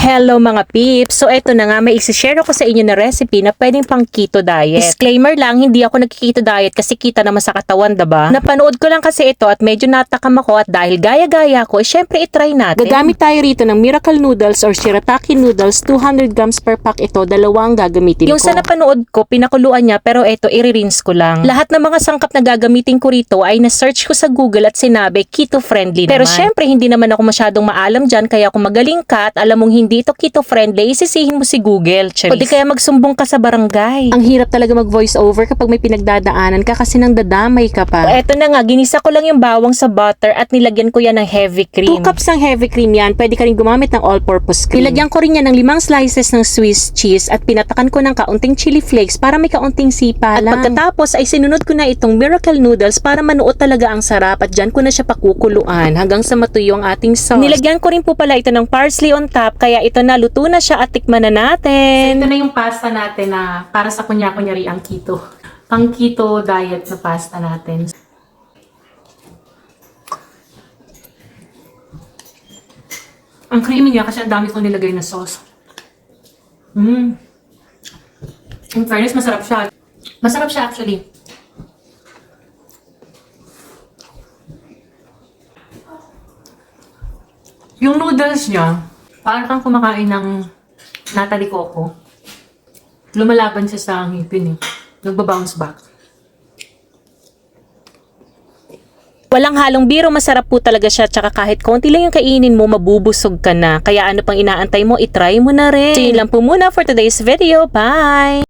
Hello mga peeps! So eto na nga, may isi-share ako sa inyo na recipe na pwedeng pang keto diet. Disclaimer lang, hindi ako nag-keto diet kasi kita naman sa katawan, diba? Napanood ko lang kasi ito at medyo natakam ako at dahil gaya-gaya ko, syempre itry natin. Gagamit tayo rito ng Miracle Noodles or Shirataki Noodles, 200 grams per pack ito, dalawang gagamitin ko. Yung sa napanood ko, pinakuluan niya pero eto, i-rinse ko lang. Lahat ng mga sangkap na gagamitin ko rito ay na-search ko sa Google at sinabi keto-friendly naman. Pero syempre, hindi naman ako masyadong maalam dyan, kaya kung magaling ka at alam mong hindi ito keto-friendly, isisihin mo si Google. Charis. O di kaya magsumbong ka sa barangay. Ang hirap talaga mag-voice over kapag may pinagdadaanan ka kasi nang dadamay ka pa. O eto na nga, ginisa ko lang yung bawang sa butter at nilagyan ko yan ng heavy cream. 2 cups ng heavy cream yan. Pwede ka rin gumamit ng all-purpose cream. Nilagyan ko rin yan ng 5 slices ng Swiss cheese at pinatakan ko ng kaunting chili flakes para may kaunting sipa lang. At pagkatapos ay sinunod ko na itong Miracle Noodles para manuot talaga ang sarap at dyan ko na siya pakukuluan hanggang sa matuyo ang ating sauce. Nilagyan ko rin po pala ito ng parsley on top kaya ito na luto na siya at tikman na natin. So, ito na yung pasta natin na para sa kunya-kunyari ang keto. Pang keto diet na pasta natin. Ang creamy niya kasi ang dami kong nilagay na sauce. In fairness, masarap siya. Masarap siya actually. Yung noodles niya, parang kang kumakain ng nata de coco. Lumalaban siya sa ngipin eh. Nagbabounce back. Walang halong biro, masarap po talaga siya. Tsaka kahit konti lang yung kainin mo, mabubusog ka na. Kaya ano pang inaantay mo, itry mo na rin. So yun lang po muna for today's video. Bye!